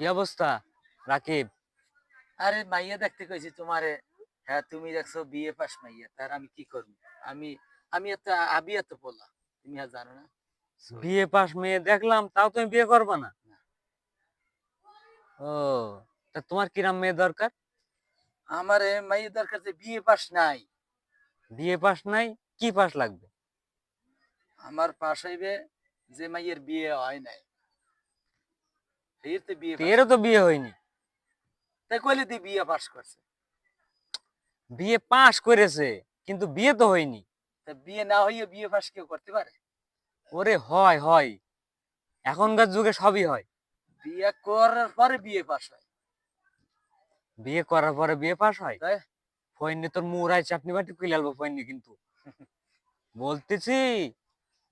কি অবস্থা রাকিব? আরে মাইয়া দেখতে কইছি তোমারে। হ্যাঁ, তুমি দেখছো বিএ পাস মাইয়া, তার আমি কি করব? আমি আমি এত আবি এত বলা, তুমি আর জানো না। So, বিয়ে পাশ মেয়ে দেখলাম, তাও তুমি বিয়ে করবা না? না। ও, তা তোমার কিরাম মেয়ে দরকার? আমারে মাইয়া দরকার যে বিএ পাস নাই। বিয়ে পাশ নাই, কি পাশ লাগবে? আমার পাস হইবে যে মাইয়ের বিয়ে হয় নাই, এর তো বিএ তো পাস এরও তো হইবে। বিয়ে হয়নি। তাই কইলে দি বিএ পাস করছে। বিয়ে পাশ করেছে, কিন্তু বিয়ে তো হয়নি। তা বিয়ে না হইয়ে বিএ পাস কেউ করতে পারে? ওরে হয় হয়, এখনকার যুগে সবই হয়। বিয়ে করার পরে বিএ পাস হয়। বিয়ে করার পরে বিয়ে পাশ হয়? তাই ফইনি তোর মুরাই চাটনি বাটি কুইলে আলবো ফইনি, কিন্তু বলতেছি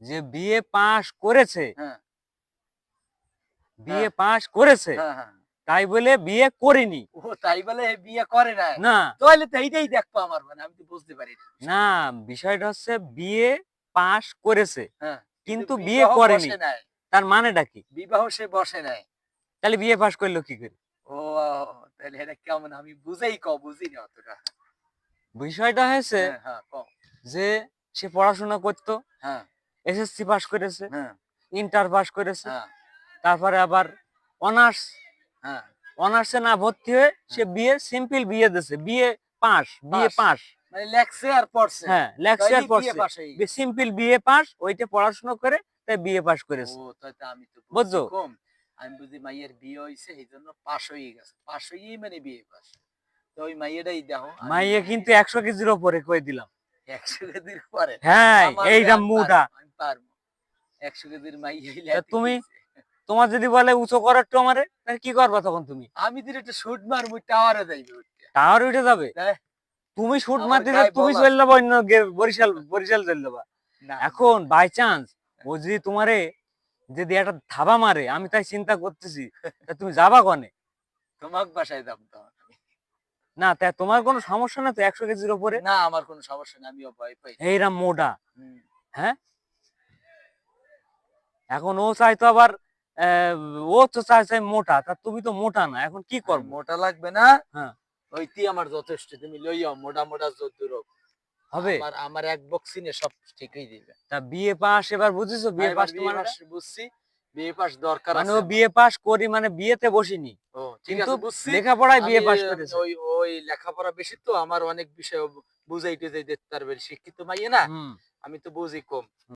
যে বিয়ে পাশ করেছে, হ্যাঁ, বিয়ে হ্যাঁ, পাশ করেছে, হ্যাঁ, হ্যাঁ। তাই বলে বিয়ে করিনি ও তাই বলে বিয়ে করে নাই? না। তাহলে তো এইটাই দেখবো আমার, মানে আমি তো বুঝতে পারি না না, বিষয়টা। বিষয়টা হচ্ছে বিয়ে পাশ করেছে হ্যাঁ, কিন্তু কিন্তু বিয়ে বিবাহ করেনি, বসে নাই। তার মানেটা কি? বিবাহ সে বসে নাই। তাহলে বিয়ে পাশ করলো কি করে? ও, তাহলে এটা কেমন আমি বুঝেই বুঝি না অতটা। বিষয়টা হয়েছে হ্যাঁ, হ্যাঁ, কও। যে সে পড়াশোনা করতো, হ্যাঁ, এসএসসি পাশ করেছে, হ্যাঁ, ইন্টার পাশ করেছে, হ্যাঁ, তারপরে আবার অনার্স, হ্যাঁ, অনার্সে না ভর্তি হয়ে সে হ্যাঁ। বিয়ে সিম্পল বিয়ে দিছে, বিয়ে পাশ, বিয়ে পাস। পাশ। মানে লেখছে আর পড়ছে। হ্যাঁ, লেকচার তাইলেই বিয়ে পড়ছে, পাস হয়ে গেছে। সিম্পল বিয়ে পাশ, ওইটা পড়াশোনা করে তাই বিয়ে পাশ ও, করেছে। তাই তো আমি তো বুঝছি বুঝছো? কম। আমি বুঝি মাইয়ের বিয়ে হইছে এইজন্য পাস হয়ে গেছে। পাস হয়েই মানে বিয়ে পাস। তো ওই মাইয়াটাই দেখো আমি মাইয়ে কিন্তু 100 কেজির ওপরে কই দিলাম। 100 কেজির পরে। হ্যাঁ, আমার এইটা আমি মুটা। পারবো, আমি পারবো। 100 কেজির মাইয়া হইলে তা এত কি তুমি, হইছে? তোমার যদি বলে উঁচু করার একটু আমারে, তাহলে কি করবা তখন তুমি? আমি যদি একটা শুট মারবো টাওয়ারে যাইবে উঠতে। টাওয়ার উঠে যাবে? তাই তুমি শুট আমার মারতে গায়ে তুমি বল চলে আছে। যাবো অন্য বরিশাল, বরিশাল চলে যাবা। না, না। এখন বাই চান্স ও যদি তোমারে যদি একটা ধাবা মারে, আমি তাই চিন্তা করতেছি, তা তুমি যাবা কনে? তোমাক বাসায় যাব তো আমি। না, তা তোমার কোনো সমস্যা না তো 100 কেজির ওপরে? না, আমার কোনো সমস্যা নেই। আমিও ভয় পাই না। এইরা মোটা। হুম। হ্যাঁ, এখন ও চাইতো আবার ও তো চাই মোটা, তা তুমি তো মোটা না, এখন কি আর করবো? মোটা লাগবে না। হ্যাঁ, ওইটি আমার যথেষ্ট। তুমি লইয়াও মোটা, মোটা যদ্দুর হোক। হবে। আমার এক বক্সিনে সব ঠিকই দিবে। তা বিয়ে পাস এবার বুঝেছো, বিয়ে এবার পাস বিয়ে তোমার, পাস বুঝছি। বিয়ে পাস দরকার মানে আছে ও আমার। বিয়ে পাস করি মানে বিয়েতে বসিনি, ও, ঠিক কিন্তু আছে বুঝছি। লেখাপড়ায় আমি বিয়ে পাস করেছে। ওই ওই লেখাপড়া বেশি তো আমার অনেক বিষয় বুঝাইতে যাই দেখতে পারবে শিক্ষিত মাইয়া না। হুম। আমি তো বুঝি কম।